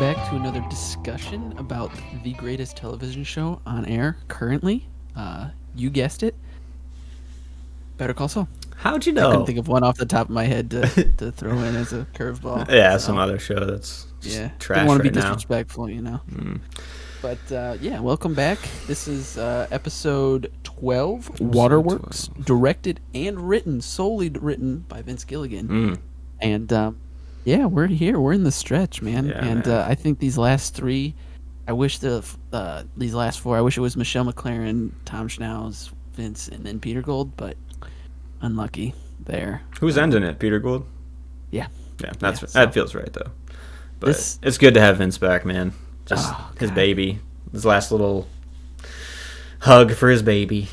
back to another discussion about the greatest television show on air currently. You guessed it, Better Call Saul. How'd you I couldn't know? think of one off the top of my head to throw in as a curveball. Yeah, So, some other show that's just yeah, trash didn't want to be right now. disrespectful. But yeah, welcome back. This is episode 12, Waterworks, 12. directed and solely written by Vince Gilligan. And yeah, we're here. We're in the stretch, man. Yeah, and man. I think these last three, I wish these last four, I wish it was Michelle McLaren, Tom Schnauz, Vince, and then Peter Gold, but unlucky there. Who's ending it? Peter Gould? Yeah. Yeah, Yeah, that feels right though. But This- it's good to have Vince back, man. Just Oh, his God. baby. His last little hug for his baby,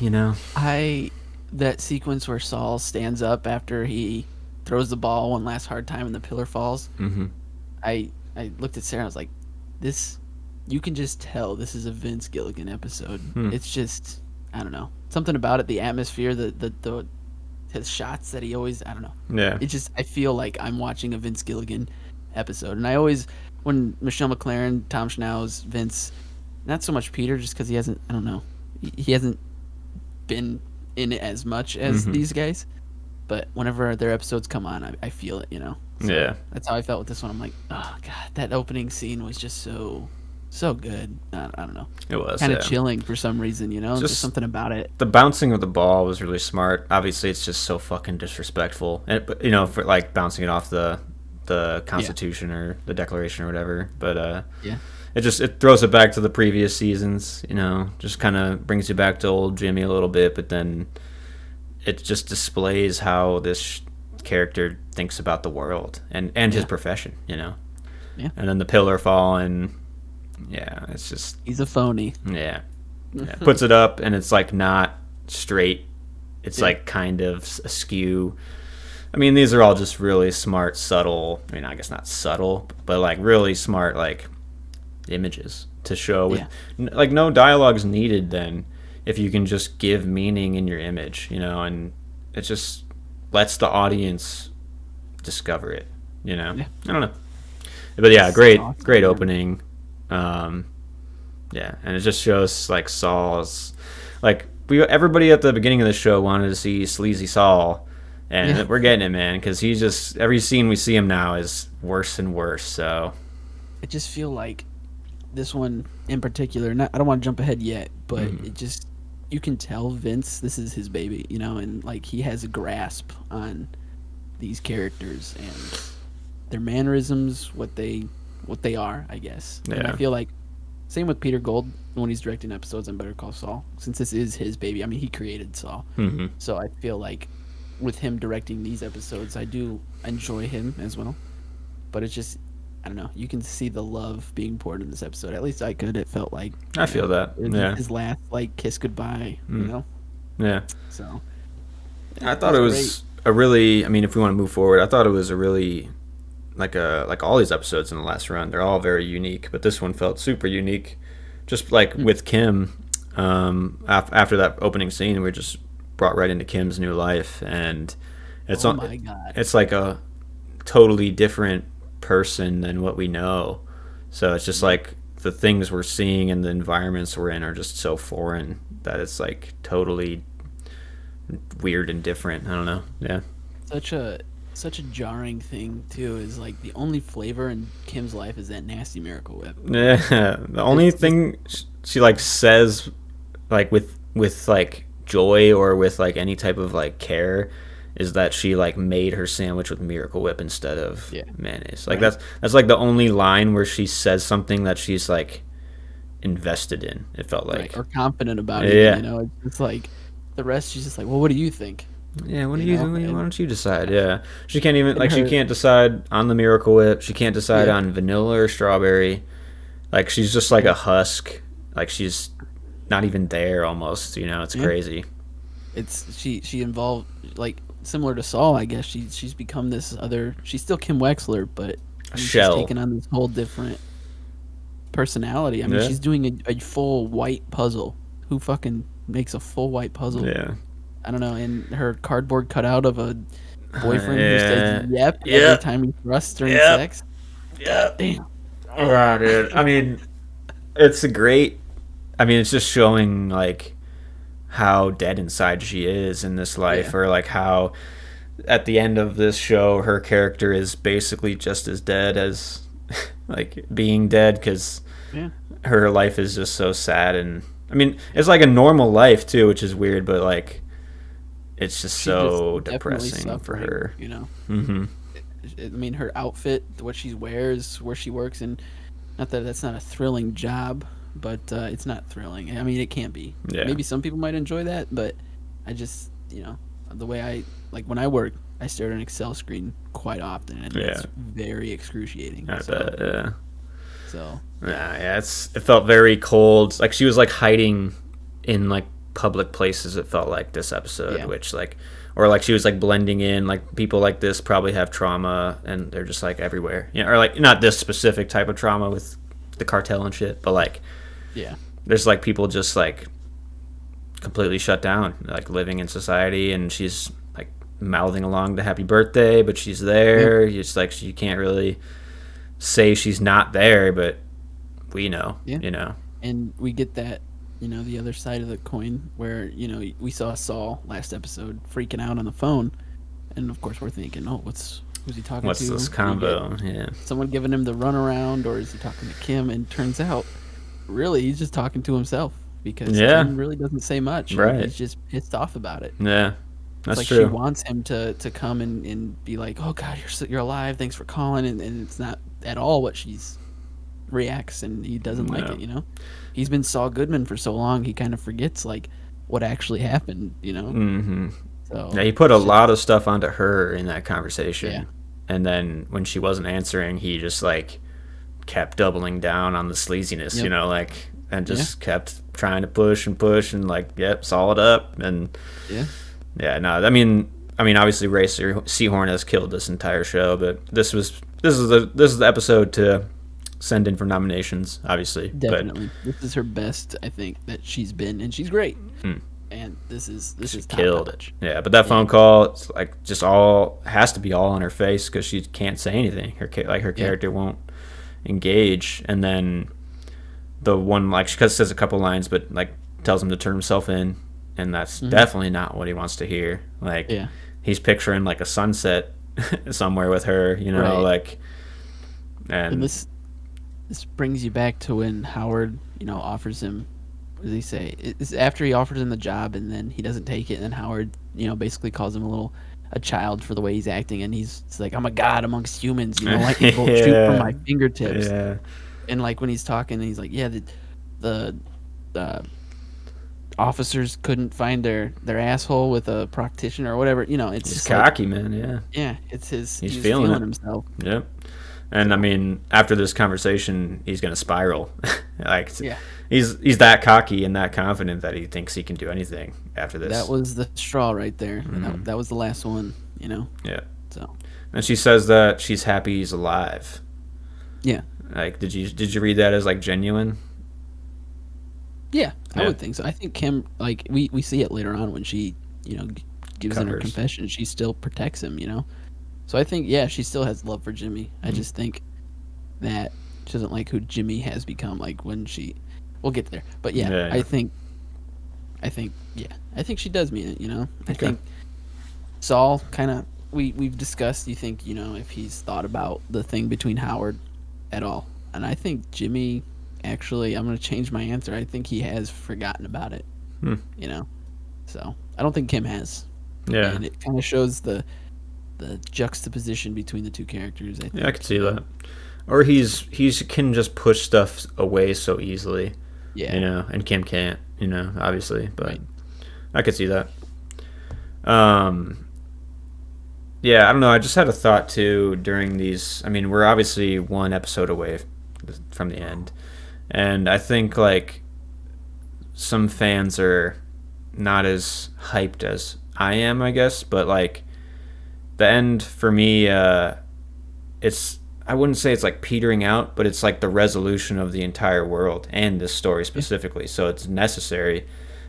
That sequence where Saul stands up after he throws the ball one last hard time and the pillar falls. Mm-hmm. I looked at Sarah. I was like, "This, you can just tell this is a Vince Gilligan episode. It's just, I don't know, something about it, the atmosphere, the his shots that he always, I don't know. Yeah. It just, I feel like I'm watching a Vince Gilligan episode. And I always, when Michelle McLaren, Tom Schnauz, Vince, not so much Peter, just because he hasn't, I don't know, he hasn't been in it as much as these guys. But whenever their episodes come on, I feel it, So Yeah. that's how I felt with this one. I'm like, oh god, that opening scene was just so good. I don't know, It was kind of yeah. chilling for some reason. Just Just- something about it. The bouncing of the ball was really smart. Obviously, it's just so fucking disrespectful. And for like bouncing it off the Constitution or the Declaration or whatever. But Yeah, it throws it back to the previous seasons. Just kind of brings you back to old Jimmy a little bit. But then it just displays how this character thinks about the world and his profession. Yeah. And then the pillar fall and yeah, it's just he's a phony. yeah. Puts it up and it's like not straight. It's Yeah. like kind of askew. I mean, these are all just really smart, subtle. I mean, I guess not subtle, but like really smart, like images to show with like no dialogue's needed. Then, if you can just give meaning in your image, and it just lets the audience discover it. Yeah. I don't know, but yeah, great Awesome. opening. Yeah, and it just shows like Saul's, like everybody at the beginning of the show wanted to see sleazy Saul, and we're getting it, man, because he's just every scene we see him now is worse and worse. So I just feel like this one in particular. I don't want to jump ahead yet, but it just, you can tell Vince, this is his baby, and like he has a grasp on these characters and their mannerisms, what they are, I guess. And I Yeah. feel like same with Peter Gold when he's directing episodes on Better Call Saul, since this is his baby. I mean, he created Saul, so I feel like with him directing these episodes, I do enjoy him as well. But it's just, I don't know. You can see the love being poured in this episode. At least I could. It felt like I feel that. it was Yeah, his last like kiss goodbye. yeah. So I thought it was a really. I mean, if we want to move forward, I thought it was a really like all these episodes in the last run. They're all very unique, but this one felt super unique. Just like with Kim, after that opening scene, we just brought right into Kim's new life, and it's oh my god, it's like a totally different person than what we know. So it's just like the things we're seeing and the environments we're in are just so foreign that it's like totally weird and different. I don't know. Yeah. such a jarring thing too. Is like the only flavor in Kim's life is that nasty Miracle Whip. Yeah. The only thing she like says like with like joy or with like any type of like care is that she like made her sandwich with Miracle Whip instead of mayonnaise. Like that's like the only line where she says something that she's like invested in. It felt like Right, or confident about it. Yeah. It's like the rest. She's just like, well, what do you think? yeah, what do you you know, why and- don't you decide? Yeah. She can't even like she her- can't decide on the Miracle Whip. She can't decide Yeah. on vanilla or strawberry. Like she's just like a husk. Like she's not even there almost, it's crazy. It's she involved like similar to Saul, I guess. She's become this other. She's still Kim Wexler, but Shell. she's taken on this whole different personality. I mean, Yeah. she's doing a full white puzzle. Who fucking makes a full white puzzle? Yeah. I don't know. And her cardboard cutout of a boyfriend who Yeah. says "yep" Yep. every time he thrusts during Yep. sex. Yeah. Damn. Yeah, dude. I mean, it's a great. I mean, it's just showing like how dead inside she is in this life, Yeah. or like how at the end of this show her character is basically just as dead as like being dead, because Yeah. her life is just so sad. And I mean, it's like a normal life too, which is weird, but like it's just She just so definitely depressing for suffering, her. you know. Mm-hmm. I mean, her outfit, what she wears, where she works, and not that that's not a thrilling job, but it's not thrilling. I mean, it can be. Yeah. Maybe some people might enjoy that, but I just, the way I like when I work, I stare at an Excel screen quite often, and Yeah. it's very excruciating. I bet. Yeah. So Yeah, it felt very cold. Like she was like hiding in like public places. It felt like this episode, Yeah. which like, or like she was like blending in. Like people like this probably have trauma, and they're just like everywhere. You know, or like not this specific type of trauma with the cartel and shit, but like yeah, there's like people just like completely shut down, like living in society, and she's like mouthing along to happy birthday, but she's there. It's like she can't really say she's not there, but we know, Yeah. you know. and we get that, the other side of the coin where we saw Saul last episode freaking out on the phone, and of course we're thinking, oh, who's he talking What's to? this Did he combo? get Yeah. someone giving him the runaround, or is he talking to Kim? And turns out, really, he's just talking to himself, because Yeah. Kim really doesn't say much. Right. He's just pissed off about it. Yeah. It's That's like true. she wants him to come and be like, oh God, you're alive. Thanks for calling. And it's not at all what she's reacts, and he doesn't like No. it. He's been Saul Goodman for so long, he kind of forgets like what actually happened. Mm-hmm. So Yeah, he put a it's just- lot of stuff onto her in that conversation. Yeah. And then when she wasn't answering, he just like kept doubling down on the sleaziness, Yep. like, and just kept trying to push and like, yep, solid up. And Yeah. yeah, no, I mean, obviously Ray Seahorn has killed this entire show, but this is the episode to send in for nominations, obviously. Definitely, this is her best, I think, that she's been, and she's great. Hmm. And this is top Killed notch. it. Yeah, but that phone call, it's like just all has to be all on her face because she can't say anything. Her character won't engage, and then the one like she says a couple lines, but like tells him to turn himself in, and that's definitely not what he wants to hear. Like he's picturing like a sunset somewhere with her, Right. like, And this brings you back to when Howard, offers him. What does he say? It's after he offers him the job, and then he doesn't take it, and then Howard, basically calls him a child for the way he's acting, and it's like, I'm a god amongst humans, like people shoot from my fingertips. Yeah. And like when he's talking, he's like, yeah, the officers couldn't find their asshole with a practitioner or whatever. It's He's just cocky, man. yeah, it's his. He's He's feeling feeling it. himself. Yep. And I mean, after this conversation, he's gonna spiral. Like, he's that cocky and that confident that he thinks he can do anything after this. That was the straw right there. That was the last one. Yeah. So And she says that she's happy he's alive. yeah, Like, did you read that as like genuine? yeah, I Yeah. would think so. I think Kim, like we see it later on when she, gives in her Covers. confession. She still protects him. So I think she still has love for Jimmy. I just think that she doesn't like who Jimmy has become. Like when we'll get there. But Yeah. I think she does mean it. I think Saul kind of we've discussed. You think if he's thought about the thing between Howard at all, and I think Jimmy. Actually, I'm going to change my answer. I think he has forgotten about it. So I don't think Kim has. Yeah. And it kind of shows the juxtaposition between the two characters. I think. Yeah, I could see that. Or he's can just push stuff away so easily. Yeah. And Kim can't, obviously, but Right. I could see that. Yeah, I don't know. I just had a thought too during these. I mean, we're obviously one episode away from the end, and I think like some fans are not as hyped as I am, I guess. But like the end for me, it's I wouldn't say it's like petering out, but it's like the resolution of the entire world and this story specifically. So it's necessary.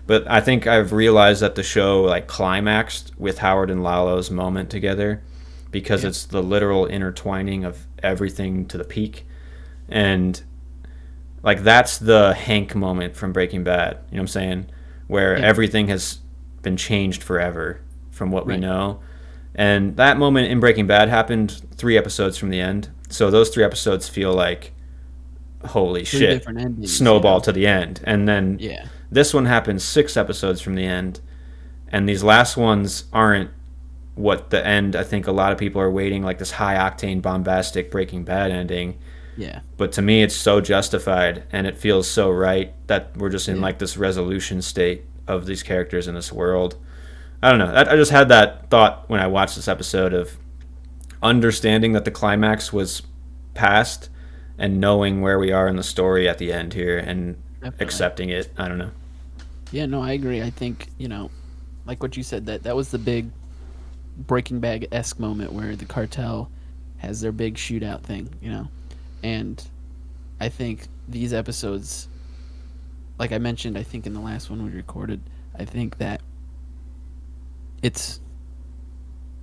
But I think I've realized that the show like climaxed with Howard and Lalo's moment together because it's the literal intertwining of everything to the peak. And like that's the Hank moment from Breaking Bad. You know what I'm saying? Where everything has been changed forever from what we know. And that moment in Breaking Bad happened 3 episodes from the end. So those 3 episodes feel like holy 3 shit, different endings, snowball to the end. And then Yeah. this one happens 6 episodes from the end. And these last ones aren't what the end, I think a lot of people are waiting, like this high octane bombastic Breaking Bad ending. Yeah. But to me it's so justified and it feels so right that we're just in like this resolution state of these characters in this world. I don't know. I just had that thought when I watched this episode of understanding that the climax was past and knowing where we are in the story at the end here and accepting it. I don't know. Yeah, no, I agree. I think, like what you said, that was the big Breaking Bad-esque moment where the cartel has their big shootout thing, And I think these episodes, like I mentioned, I think in the last one we recorded, I think that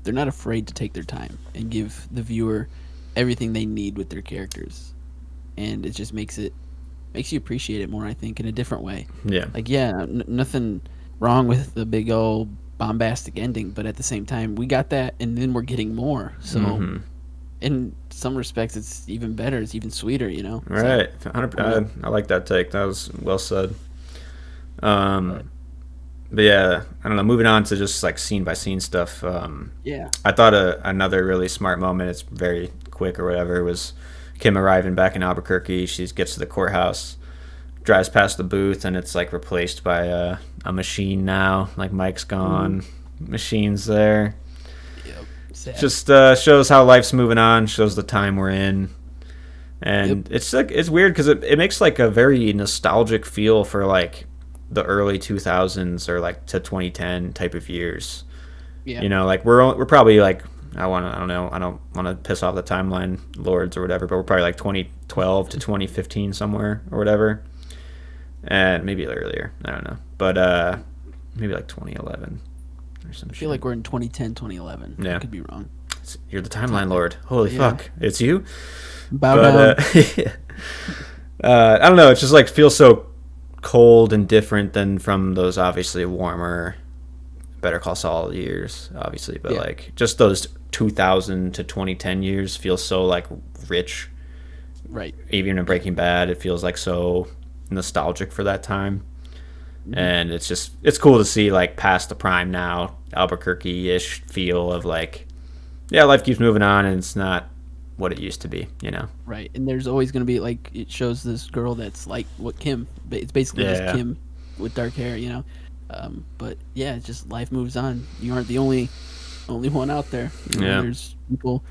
they're not afraid to take their time and give the viewer everything they need with their characters. And it just makes you appreciate it more, I think, in a different way. Yeah. Like, nothing wrong with the big old bombastic ending, but at the same time, we got that, and then we're getting more. So, in some respects, it's even better. It's even sweeter, Right. So, I like that take. That was well said. But yeah, I don't know. Moving on to just like scene by scene stuff. I thought another really smart moment. It's very quick or whatever. Was Kim arriving back in Albuquerque. She gets to the courthouse, drives past the booth, and it's like replaced by a machine now. Like Mike's gone, machine's there. Yep. Sad. Just shows how life's moving on. Shows the time we're in, and it's like it's weird because it makes like a very nostalgic feel for like the early 2000s or like to 2010 type of years. Yeah. Like we're probably like I don't know. I don't want to piss off the timeline lords or whatever, but we're probably like 2012 to 2015 somewhere or whatever. And maybe earlier. I don't know. But maybe like 2011 or some shit. I feel like we're in 2010, 2011. Yeah. I could be wrong. You're the timeline lord. Holy fuck. It's you? Bow down. I don't know. It just like feels so cold and different than from those obviously warmer Better Call Saul years, obviously, but like just those 2000 to 2010 years feel so like rich. Right. Even in Breaking Bad, it feels like so nostalgic for that time. And it's cool to see like past the prime now, Albuquerque-ish feel of like, life keeps moving on and it's not what it used to be, Right. And there's always going to be like, it shows this girl that's like what Kim, it's basically just Kim with dark hair, but it's just life moves on. You aren't the only one out there. There's people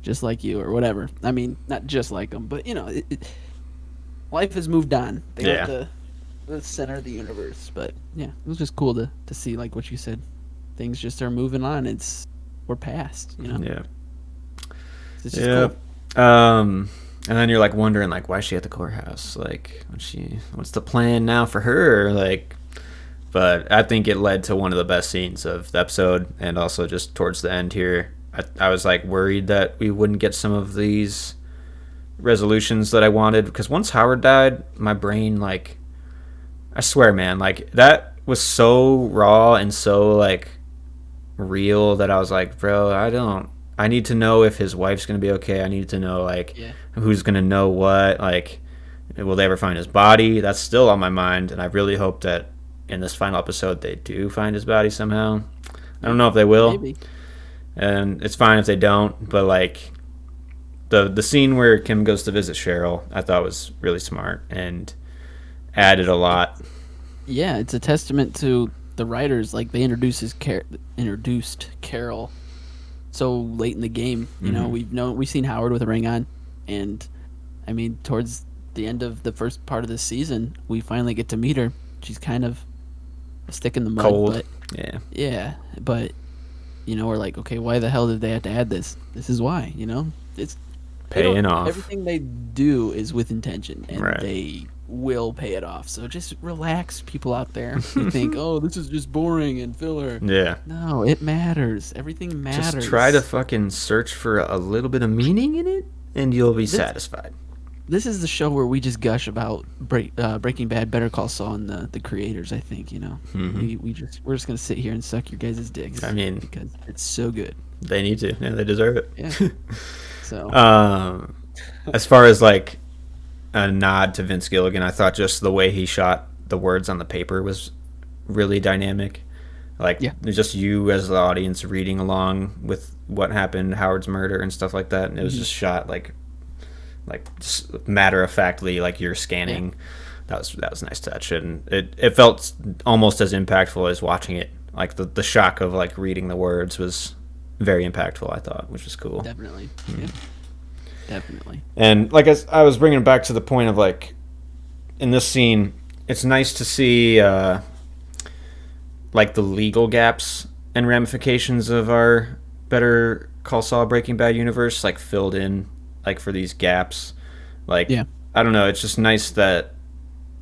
just like you or whatever. I mean, not just like them, but life has moved on. They aren't the center of the universe, but it was just cool to see, like what you said, things just are moving on. We're past, It's just cool. And then you're like wondering like why is she at the courthouse? Like what's the plan now for her? Like, but I think it led to one of the best scenes of the episode, and also just towards the end here, I was like worried that we wouldn't get some of these resolutions that I wanted, because once Howard died, my brain, like, I swear, man, like that was so raw and so like real that I was like, bro, I need to know if his wife's gonna be okay. I need to know like who's gonna know what, like will they ever find his body? That's still on my mind, and I really hope that in this final episode they do find his body somehow. I don't know if they will. Maybe. And it's fine if they don't, but like the scene where Kim goes to visit Cheryl, I thought was really smart and added a lot. Yeah, it's a testament to the writers. Like they introduced Carol so late in the game. We've seen Howard with a ring on, and I mean towards the end of the first part of this season, we finally get to meet her. She's kind of a stick in the mud. Cold. But, yeah, but we're like, okay, why the hell did they have to add this? This is why. It's paying off. Everything they do is with intention, and they will pay it off. So just relax, people out there. You think, oh, this is just boring and filler. Yeah. No, it matters. Everything matters. Just try to fucking search for a little bit of meaning in it, and you'll be satisfied. this is the show where we just gush about Breaking Bad, Better Call Saul, and the creators. I think we're just gonna sit here and suck your guys' dicks. I mean, because it's so good. They need to. Yeah, they deserve it. Yeah. So, as far as like a nod to Vince Gilligan, I thought just the way he shot the words on the paper was really dynamic. Like, just you as the audience reading along with what happened, Howard's murder and stuff like that. And it was just shot like just matter of factly, like you're scanning. That was a nice touch, and it felt almost as impactful as watching it. Like the shock of like reading the words was very impactful, I thought, which was cool. Definitely. Yeah. Definitely. And like I was bringing it back to the point of like in this scene, it's nice to see like the legal gaps and ramifications of our Better Call Saul Breaking Bad universe like filled in like for these gaps. Like I don't know, it's just nice that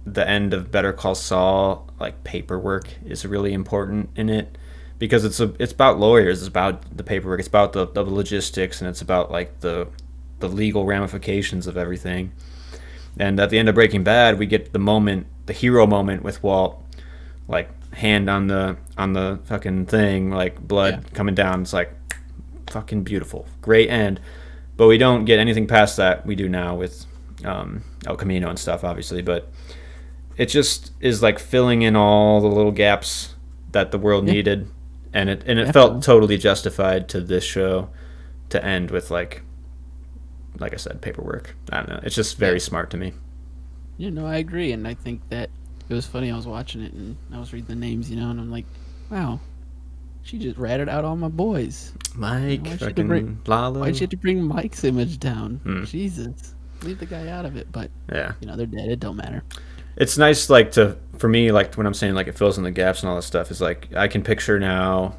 the end of Better Call Saul, like paperwork is really important in it, because it's about lawyers, it's about the paperwork, it's about the logistics, and it's about like the legal ramifications of everything. And at the end of Breaking Bad, we get the hero moment with Walt, like hand on the fucking thing, like blood coming down. It's like fucking beautiful, great end. But we don't get anything past that. We do now with El Camino and stuff, obviously, but it just is like filling in all the little gaps that the world needed, and it felt totally justified to this show to end with like I said, paperwork. I don't know. It's just very smart to me. Yeah, no, I agree, and I think that it was funny. I was watching it and I was reading the names, and I'm like, wow, she just ratted out all my boys. Mike, fucking Lalo. Why'd you have to bring Mike's image down? Jesus, leave the guy out of it. But they're dead. It don't matter. It's nice, like for me, like when I'm saying like it fills in the gaps and all this stuff, is like I can picture now.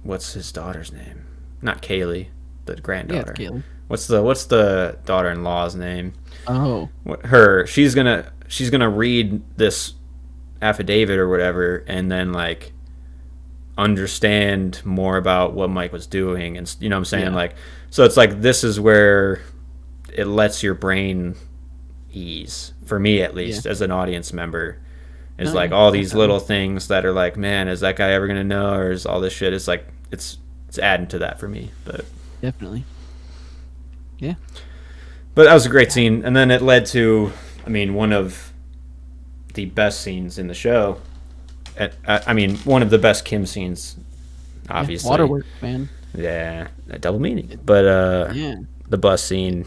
What's his daughter's name? Not Kaylee, the granddaughter. Yeah, Kaylee. What's the daughter-in-law's name? Oh, she's gonna read this affidavit or whatever, and then like understand more about what Mike was doing, and you know what I'm saying, like, so it's like this is where it lets your brain ease, for me at least, as an audience member, is like all these little things that are like, man, is that guy ever gonna know, or is all this shit, it's like it's adding to that for me. But definitely. Yeah. But that was a great scene, and then it led to, I mean, one of the best scenes in the show. I mean, one of the best Kim scenes, obviously. Waterworks, man. Yeah, a double meaning. But the bus scene,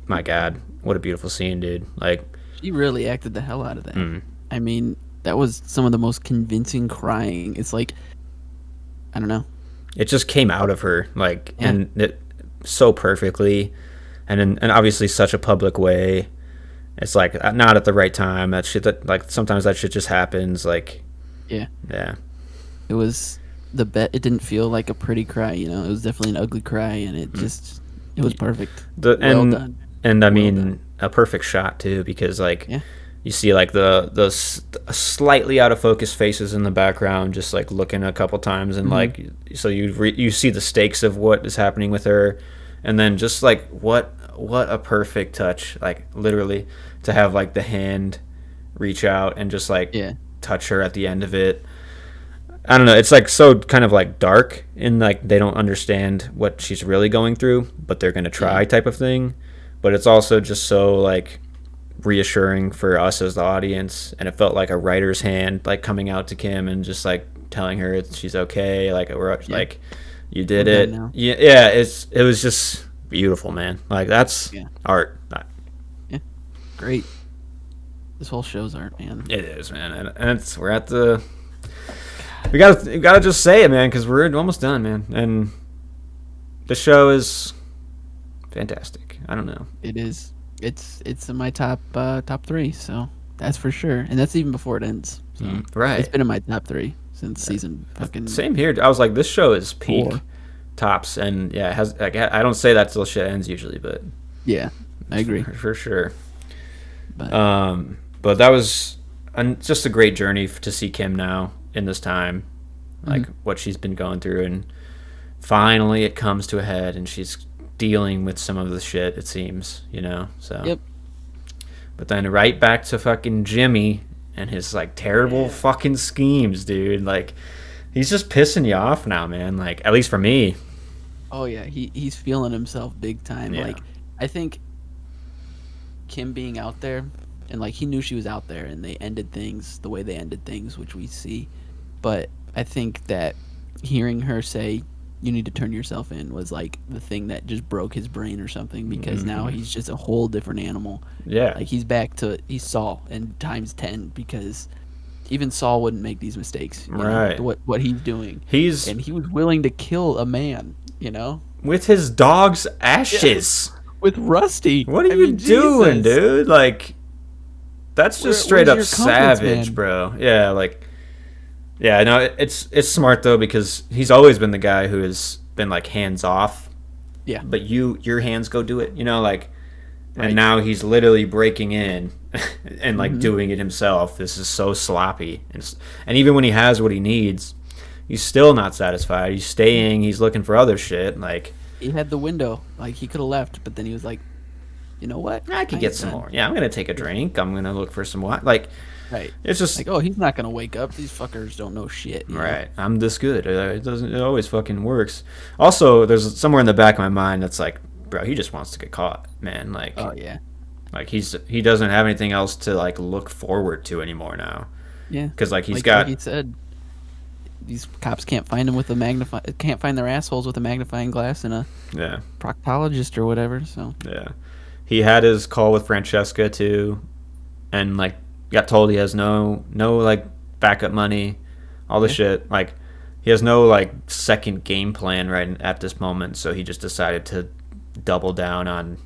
my God, what a beautiful scene, dude. Like, she really acted the hell out of that. I mean, that was some of the most convincing crying. It's like, I don't know. It just came out of her, like, and it so perfectly, and obviously such a public way. It's like not at the right time. That shit, that like sometimes that shit just happens. Like, yeah. It was it didn't feel like a pretty cry. It was definitely an ugly cry, and it just it was perfect. Well done. And I mean, a perfect shot too, because like you see like the slightly out of focus faces in the background, just like looking a couple times, and like so you see the stakes of what is happening with her, and then just like what a perfect touch, like literally to have like the hand reach out and just like touch her at the end of it. I don't know, it's like so kind of like dark, and like they don't understand what she's really going through, but they're gonna try type of thing. But it's also just so like reassuring for us as the audience, and it felt like a writer's hand like coming out to Kim and just like telling her she's okay, like like you did it. It was just beautiful, man. Like that's art. Great. This whole show's art, man. It is, man, and we're at the we gotta just say it, man, because we're almost done, man, and the show is fantastic. I don't know. It is. It's in my top 3, so that's for sure, and that's even before it ends. So right. It's been in my top 3 since season fucking. Same here. I was like, this show is peak 4. Tops, and it has. Like, I don't say that till shit ends usually, but yeah, I agree for sure. But that was just a great journey to see Kim now in this time, like what she's been going through, and finally it comes to a head, and she's dealing with some of the shit, it seems, so. Yep. But then right back to fucking Jimmy and his, like, terrible fucking schemes, dude. Like, he's just pissing you off now, man. Like, at least for me. Oh, yeah. He's feeling himself big time. Yeah. Like, I think Kim being out there, and, like, he knew she was out there, and they ended things the way they ended things, which we see. But I think that hearing her say, you need to turn yourself in, was like the thing that just broke his brain or something, because now he's just a whole different animal. Yeah. Like, he's Saul and times 10, because even Saul wouldn't make these mistakes. Right. What he's doing. And he was willing to kill a man, with his dog's ashes. Yeah. With Rusty. What are you doing, dude? Like, that's just straight up savage, bro. Yeah, like, yeah, no, it's smart though, because he's always been the guy who has been like hands off. Yeah. But your hands go do it, like, right. And now he's literally breaking in and like doing it himself. This is so sloppy, and even when he has what he needs, he's still not satisfied. He's staying. He's looking for other shit. Like, he had the window. Like, he could have left, but then he was like, you know what? I could get some more. Yeah, I'm gonna take a drink. I'm gonna look for some wine. Like. Right. It's just like, oh, he's not gonna wake up. These fuckers don't know shit. Right. I'm this good. It always fucking works. Also, there's somewhere in the back of my mind that's like, bro, he just wants to get caught, man. Like, oh yeah. Like, he doesn't have anything else to like look forward to anymore now. Yeah. Because like like he said, these cops can't find him with can't find their assholes with a magnifying glass and a proctologist or whatever. So yeah, he had his call with Francesca too, and like. Got told he has no like backup money, all this shit. Like, he has no like second game plan right at this moment, so he just decided to double down on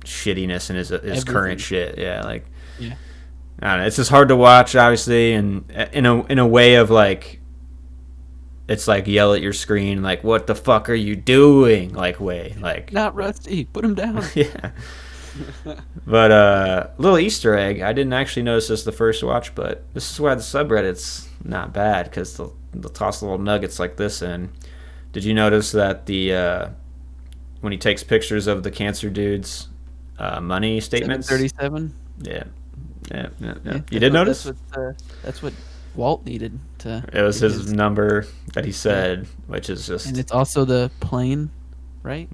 shittiness and his current shit. Yeah, like, yeah, I don't know, it's just hard to watch, obviously, and in a way of like, it's like yell at your screen, like, what the fuck are you doing? Like, way, like, not Rusty, put him down. Yeah. But little Easter egg, I didn't actually notice this the first watch, but this is why the subreddit's not bad, because they'll toss little nuggets like this in. Did you notice that the when he takes pictures of the cancer dude's money statements? 737. Yeah. You did notice? That's what Walt needed to. It was his number that he said, which is just. And it's also the plane, right?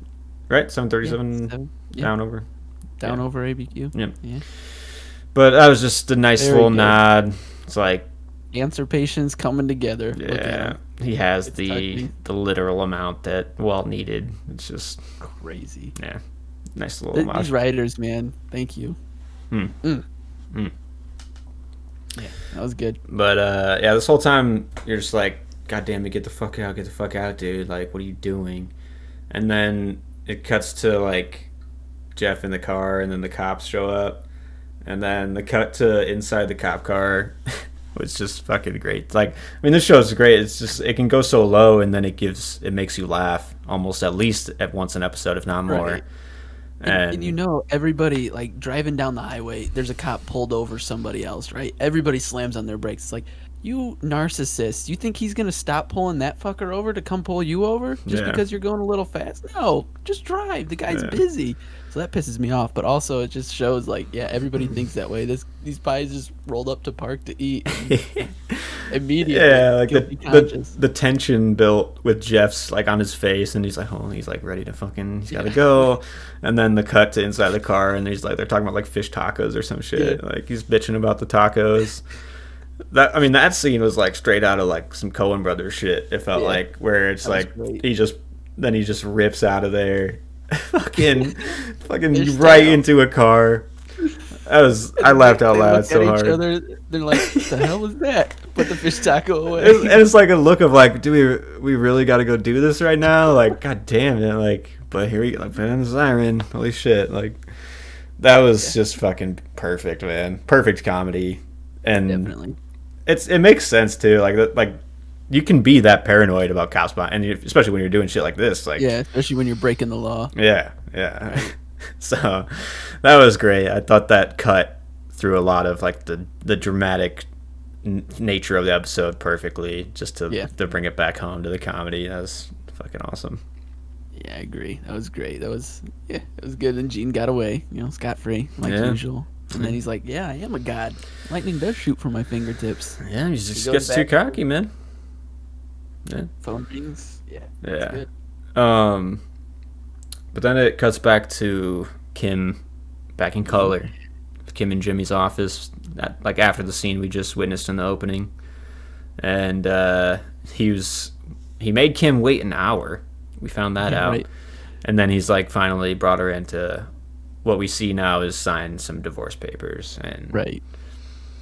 Right, 737 down over. Down over ABQ. Yep. Yeah. But that was just a nice little nod. It's like cancer patients coming together. Yeah. He has the literal amount that Walt needed. It's just crazy. Yeah. Nice little These writers, man. Thank you. Yeah, that was good. But yeah, this whole time you're just like, God damn it, get the fuck out, dude. Like, what are you doing? And then it cuts to like Jeff in the car, and then the cops show up, and then the cut to inside the cop car was just fucking great. Like, I mean, this show is great. It's just, it can go so low, and then it makes you laugh almost at least at once an episode, if not more. Right. And everybody, like, driving down the highway, there's a cop pulled over somebody else, right? Everybody slams on their brakes. It's like, you narcissist, you think he's going to stop pulling that fucker over to come pull you over just because you're going a little fast? No, just drive. The guy's busy. So that pisses me off. But also, it just shows, like, yeah, everybody thinks that way. These pies just rolled up to park to eat. Immediately. Yeah, like the tension built with Jeff's, like, on his face, and he's like, oh, he's like ready to fucking, he's got to go. And then the cut to inside the car, and he's like, they're talking about like fish tacos or some shit. Yeah. Like, he's bitching about the tacos. That scene was like straight out of like some Coen Brothers shit. It felt like, where it's like he just rips out of there, fucking right into a car. I laughed out loud so hard. They're like, what the hell was that? Put the fish taco away. And it's like a look of like, do we really got to go do this right now? Like, god damn it! Like, but here we go. Like, man, the siren. Holy shit! Like, that was just fucking perfect, man. Perfect comedy. And definitely, it makes sense too. Like you can be that paranoid about cops, and especially when you're doing shit like this. Like, yeah, especially when you're breaking the law. Yeah. Right. So that was great. I thought that cut through a lot of like the dramatic nature of the episode perfectly, just to bring it back home to the comedy. That was fucking awesome. Yeah, I agree. That was great. It was good. And Gene got away, scot free like usual. And then he's like, "Yeah, I am a god. Lightning does shoot from my fingertips." Yeah, he just gets too cocky, man. Yeah. Phone rings. Yeah. Yeah. Good. But then it cuts back to Kim, back in color. Kim in Jimmy's office, like after the scene we just witnessed in the opening, and he made Kim wait an hour. We found that out, right. And then he's like finally brought her into what we see now is sign some divorce papers, and right.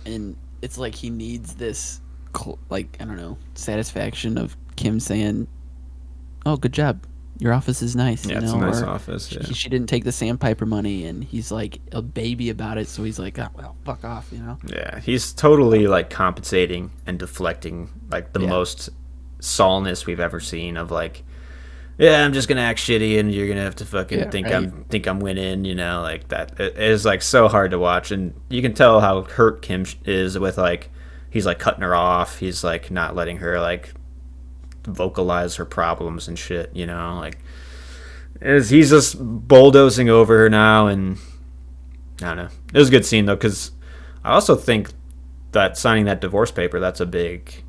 And it's like he needs this, like, I don't know, satisfaction of Kim saying, "Oh, good job. Your office is nice." Yeah, it's a nice office. Yeah. She didn't take the sandpiper money, and he's like a baby about it. So he's like, "Oh, well, fuck off," Yeah, he's totally like compensating and deflecting, like the most Saulness we've ever seen. Of like, yeah, I'm just gonna act shitty, and you're gonna have to fucking think I'm winning. Like that. It is like so hard to watch, and you can tell how hurt Kim is with like he's like cutting her off. He's like not letting her like vocalize her problems and shit, like he's just bulldozing over her now. And I don't know, it was a good scene though, because I also think that signing that divorce paper, that's a big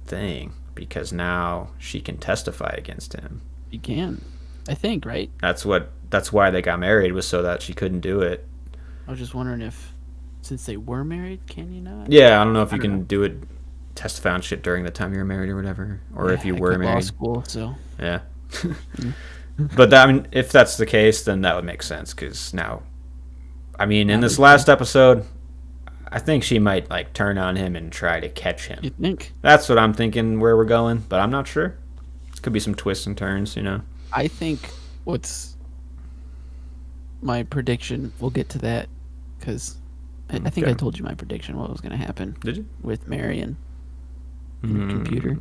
thing, because now she can testify against him. You can, I think, right? That's why they got married, was so that she couldn't do it. I was just wondering if, since they were married, can you not? Yeah, I don't know if you can do it, testify on shit during the time you were married or whatever, or if you were married. Law school, so yeah. But I mean, if that's the case, then that would make sense, because now, I mean, in this last episode, I think she might like turn on him and try to catch him. You think? That's what I'm thinking where we're going, but I'm not sure. It could be some twists and turns, I think what's my prediction, we'll get to that, because I think I told you my prediction, what was going to happen. Did you? With Marion. The computer.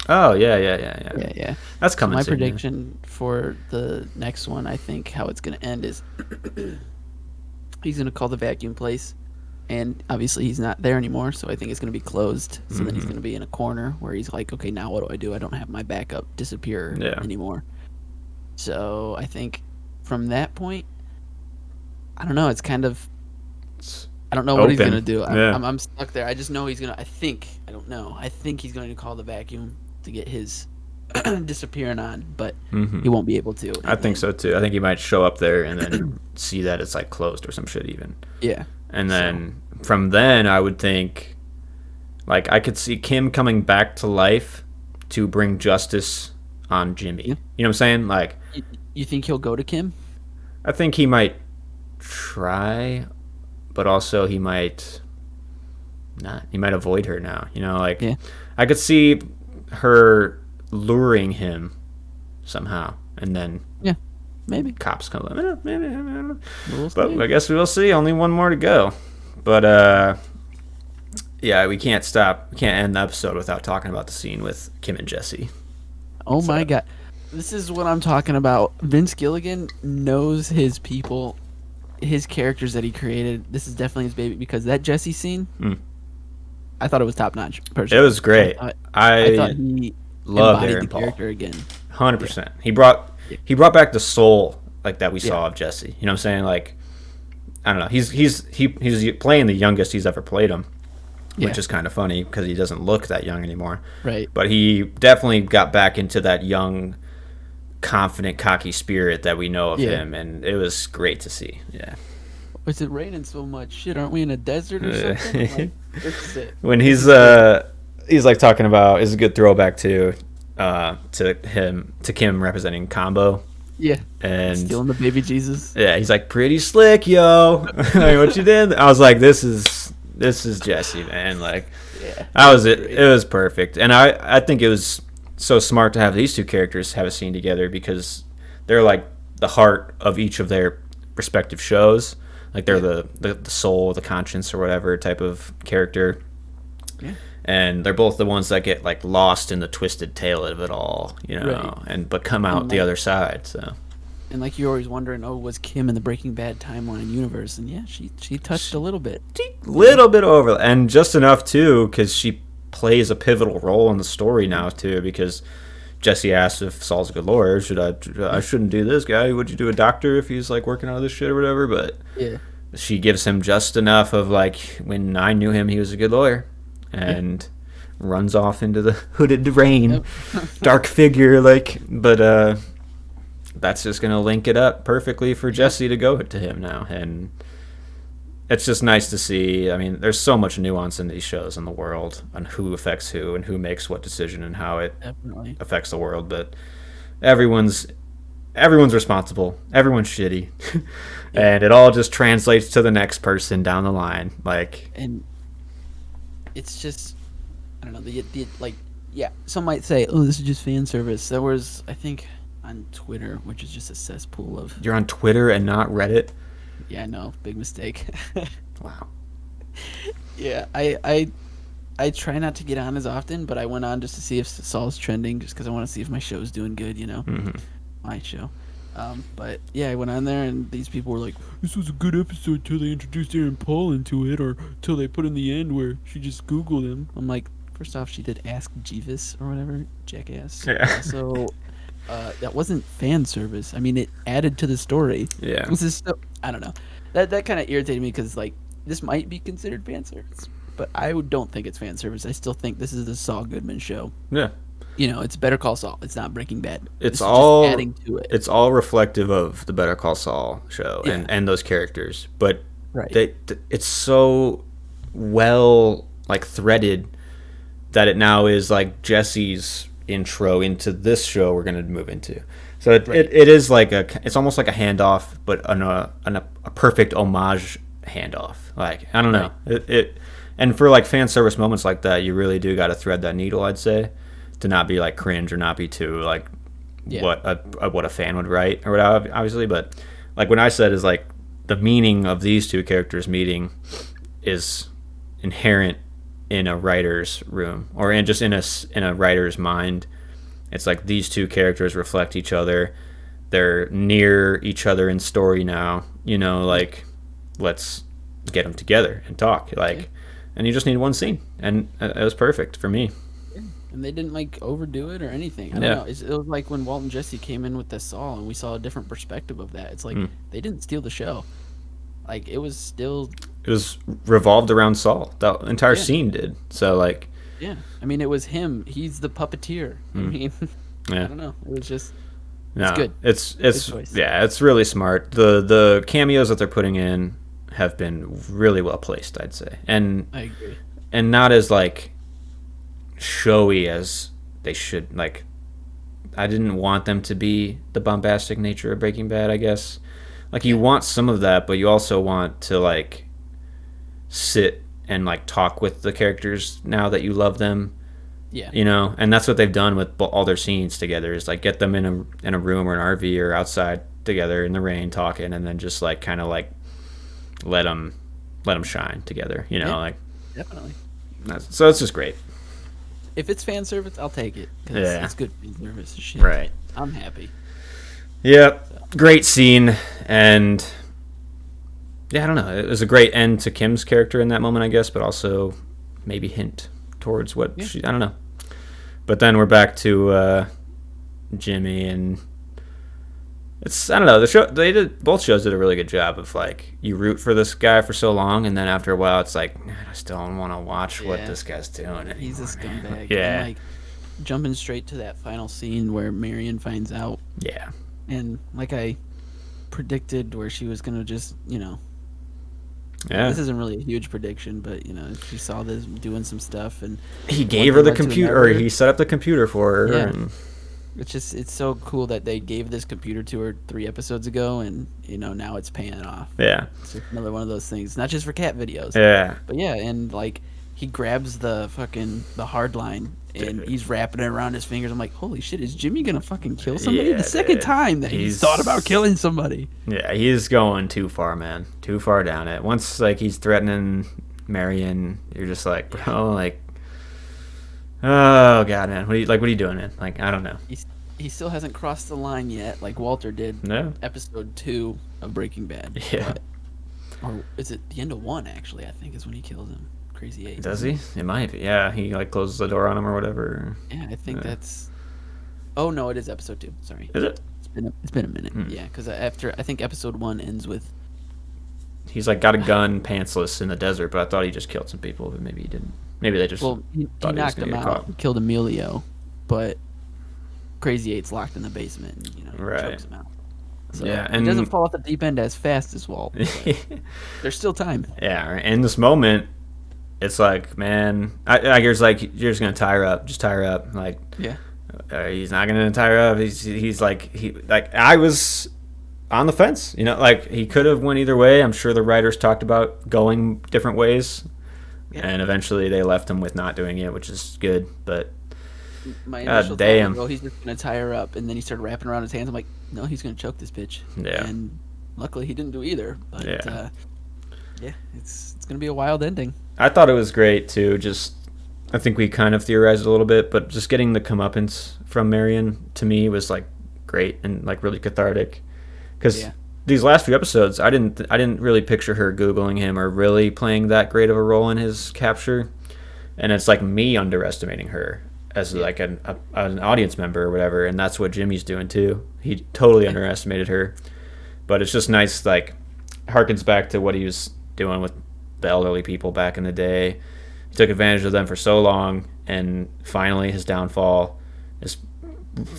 Oh, yeah. That's coming my soon. My prediction for the next one, I think how it's going to end is he's going to call the vacuum place, and obviously he's not there anymore, so I think it's going to be closed. So then he's going to be in a corner where he's like, okay, now what do? I don't have my backup disappear anymore. So I think from that point, I don't know, it's kind of... I don't know what he's going to do. I'm stuck there. I just know he's going to... I don't know. I think he's going to call the vacuum to get his disappearing on, but he won't be able to. I think so, too. I think he might show up there and then see that it's, like, closed or some shit even. Yeah. And then from then, I would think... Like, I could see Kim coming back to life to bring justice on Jimmy. Yeah. You know what I'm saying? Like... You think he'll go to Kim? I think he might try... But also he might not. He might avoid her now. I could see her luring him somehow, and then maybe cops come. Maybe. But I guess we will see. Only one more to go. But we can't stop. We can't end the episode without talking about the scene with Kim and Jesse. Oh my God, this is what I'm talking about. Vince Gilligan knows his people. His characters that he created, this is definitely his baby, because that Jesse scene, I thought it was top notch. Personally, it was great. I thought he loved embodied Aaron the Paul character again. 100%. He brought back the soul like that we saw of Jesse. You know what I'm saying? Like, I don't know. He's playing the youngest he's ever played him, which is kind of funny because he doesn't look that young anymore. Right. But he definitely got back into that young, confident, cocky spirit that we know of him, and it was great to see. Yeah. Is it raining so much? Shit, aren't we in a desert or something? When he's like talking about, is a good throwback to Kim representing Combo. Yeah. And stealing the baby Jesus. Yeah, he's like, pretty slick, yo. Like, what you did? I was like, this is Jesse, man. Like, that was it. It was perfect, and I think it was so smart to have these two characters have a scene together, because they're like the heart of each of their respective shows. Like they're the soul, the conscience, or whatever type of character. Yeah. And they're both the ones that get like lost in the twisted tale of it all, but come out the other side. So. And like you're always wondering, was Kim in the Breaking Bad timeline universe? And yeah, she touched a little bit. Little bit over, and just enough too, because she plays a pivotal role in the story now too, because Jesse asks if Saul's a good lawyer. I shouldn't do this guy. Would you do a doctor if he's like working on this shit or whatever? But Yeah. she gives him just enough of like, when I knew him, he was a good lawyer, and runs off into the hooded rain, dark figure, like. But that's just gonna link it up perfectly for Jesse to go to him now, and it's just nice to see. I mean, there's so much nuance in these shows in the world on who affects who and who makes what decision and how it Definitely affects the world. But everyone's responsible. Everyone's shitty, and it all just translates to the next person down the line. Like, and it's just, I don't know, the like, yeah, some might say, oh, this is just fan service. There was, I think, on Twitter, which is just a cesspool of. You're on Twitter and not Reddit? Yeah, no, big mistake. Wow. Yeah, I try not to get on as often, but I went on just to see if Saul's trending, just because I want to see if my show's doing good, you know, my show. But yeah, I went on there, and these people were like, "This was a good episode till they introduced Aaron Paul into it, or till they put in the end where she just Googled him." I'm like, first off, she did Ask Jeeves or whatever, jackass. Yeah. So that wasn't fan service. I mean, it added to the story. Yeah. This is I don't know. That kind of irritated me, because like, this might be considered fan service, but I don't think it's fan service. I still think this is the Saul Goodman show. Yeah. You know, it's Better Call Saul. It's not Breaking Bad. It's all just adding to it. It's all reflective of the Better Call Saul show, and those characters. But it's so well like threaded that it now is like Jesse's intro into this show we're going to move into. So it is like it's almost like a handoff, but a perfect homage handoff. Like, I don't know. It and for like fan service moments like that, you really do got to thread that needle, I'd say, to not be like cringe or not be too like what a fan would write or whatever, obviously. But like when I said is like the meaning of these two characters meeting is inherent in a writer's room, or in a writer's mind. It's like these two characters reflect each other. They're near each other in story now. You know, like, let's get them together and talk. Like, and you just need one scene, and it was perfect for me. Yeah. And they didn't like overdo it or anything. I don't know. It was like when Walt and Jesse came in with the Saul, and we saw a different perspective of that. It's like they didn't steal the show. Like, it was revolved around Saul. The entire scene did. So like. Yeah, I mean, it was him. He's the puppeteer. I mean, I don't know. It was just, it's good. It's really smart. The cameos that they're putting in have been really well placed, I'd say, and I agree. And not as like showy as they should. Like, I didn't want them to be the bombastic nature of Breaking Bad, I guess. Like, you want some of that, but you also want to like sit and like talk with the characters now that you love them. Yeah. You know, and that's what they've done with all their scenes together, is like get them in a room or an RV or outside together in the rain talking, and then just like kind of like let them shine together, you know, like definitely. So it's just great. If it's fan service, I'll take it. It's good fan service shit. Right. I'm happy. Yep. So. Great scene, and yeah, I don't know. It was a great end to Kim's character in that moment, I guess, but also maybe hint towards what she. I don't know. But then we're back to Jimmy, and I don't know. The show both shows did a really good job of like, you root for this guy for so long, and then after a while, it's like, I still don't want to watch what this guy's doing anymore. He's a scumbag. Yeah. And like, jumping straight to that final scene where Marion finds out. Yeah. And like I predicted, where she was gonna just, you know. Yeah. This isn't really a huge prediction, but you know, she saw this doing some stuff, and he gave her the computer, or he set up the computer for her. Yeah. And it's so cool that they gave this computer to her 3 episodes ago, and you know, now it's paying off. Yeah. It's another one of those things, not just for cat videos. Yeah. But yeah, and like, he grabs the hard line, and he's wrapping it around his fingers. I'm like, holy shit, is Jimmy gonna fucking kill somebody? The second time that he's thought about killing somebody. Yeah, he's going too far, man. Too far down it. Once like he's threatening Marion, you're just like, bro, like, oh god, man, what are you doing, man? Like, I don't know. He still hasn't crossed the line yet, like Walter did. No. Episode 2 of Breaking Bad. Yeah. Or is it the end of 1? Actually, I think is when he kills him. Crazy 8. Does he? It might be. Yeah, he like closes the door on him or whatever. Yeah, I think that's. Oh no, it is episode 2. Sorry, Is it? It's been a minute. Yeah, because after I think episode 1 ends with he's like got a gun, pantsless in the desert, but I thought he just killed some people, but maybe he didn't. Maybe they just he thought he was knocked gonna him get out, caught. killed Emilio, but Crazy Eight's locked in the basement and Right. chokes him out. So Yeah, he and doesn't fall off the deep end as fast as Walt. But there's still time. yeah, in this moment, it's like, man, I here's like, you're just gonna tie her up, just tie her up. Like, Yeah. he's not gonna tie her up. He's like, I was on the fence, like he could have went either way. I'm sure the writers talked about going different ways, and eventually they left him with not doing it, which is good. But My initial damn. thought was, he's just gonna tie her up, and then he started wrapping around his hands. I'm like, no, he's gonna choke this bitch. Yeah. And luckily, he didn't do either. But Yeah. it's gonna be a wild ending. I thought it was great too. Just, I think we kind of theorized a little bit, but just getting the comeuppance from Marion to me was like great and like really cathartic. Because these last few episodes, I didn't really picture her Googling him or really playing that great of a role in his capture, and it's like me underestimating her as like an audience member or whatever, and that's what Jimmy's doing too. He totally underestimated her, but it's just nice, like harkens back to what he was doing with the elderly people back in the day. He took advantage of them for so long, and finally his downfall is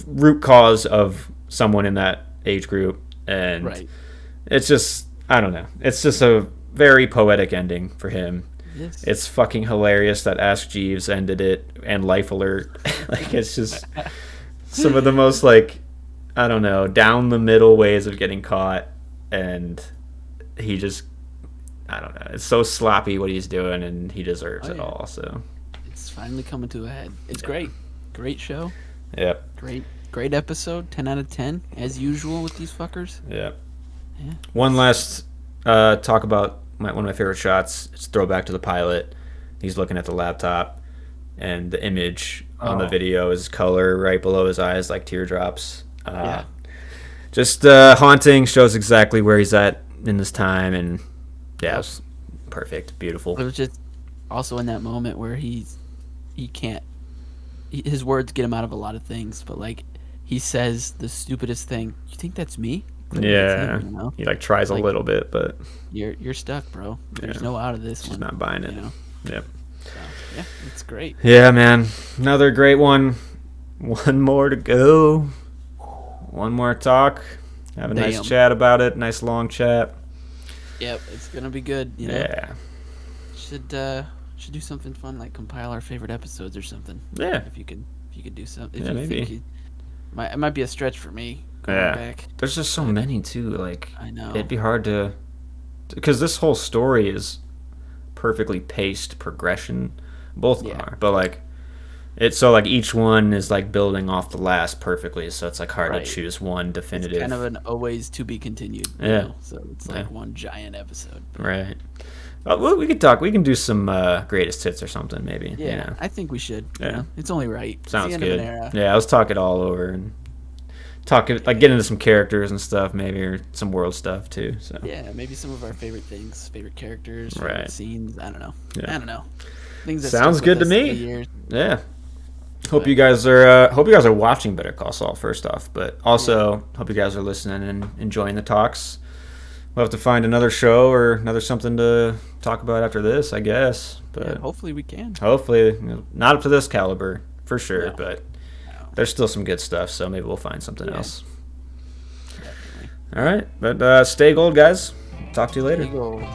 root cause of someone in that age group. And it's just, I don't know, it's just a very poetic ending for him. Yes. It's fucking hilarious that Ask Jeeves ended it, and Life Alert. Like, it's just some of the most, like, I don't know, down the middle ways of getting caught, and he just, I don't know, it's so sloppy what he's doing, and he deserves it all. So it's finally coming to a head. It's great show. Yep. Great episode. 10 out of 10 as usual with these fuckers. Yep. Yeah. One last talk about one of my favorite shots. It's throwback to the pilot. He's looking at the laptop, and the image on the video is color right below his eyes, like teardrops. Just haunting. Shows exactly where he's at in this time, and it was perfect, beautiful. It was just also in that moment where he can't. His words get him out of a lot of things, but like he says the stupidest thing. You think that's me? Yeah, him, he like tries a little bit, but you're stuck, bro. There's no out of this. She's not buying it. Yep. So, yeah, it's great. Yeah, man, another great one. One more to go. One more talk. Have a nice chat about it. Nice long chat. Yep, it's gonna be good. Yeah. Should do something fun like compile our favorite episodes or something. Yeah. If you could do something. Yeah, maybe. It might be a stretch for me. Back. There's just so many too. Like, I know it'd be hard to, because this whole story is perfectly paced progression. Both of them are, but like, it's so like each one is like building off the last perfectly. So it's like hard to choose one definitive. It's kind of an always to be continued. So it's like one giant episode. Right. Well, we could talk. We can do some greatest hits or something, maybe. Yeah, I think we should. Yeah, it's only right. Sounds good. Yeah, let's talk it all over and talk like get into some characters and stuff, maybe, or some world stuff too. So yeah, maybe some of our favorite things, favorite characters, favorite scenes. I don't know. I don't know. Things that sounds good to me. Yeah. Hope you guys are watching Better Call Saul first off, but also hope you guys are listening and enjoying the talks. We'll have to find another show or another something to talk about after this, I guess. But hopefully we can. Hopefully, not up to this caliber for sure, but there's still some good stuff. So maybe we'll find something else. Definitely. All right, but stay gold, guys. Talk to you later. Stay gold.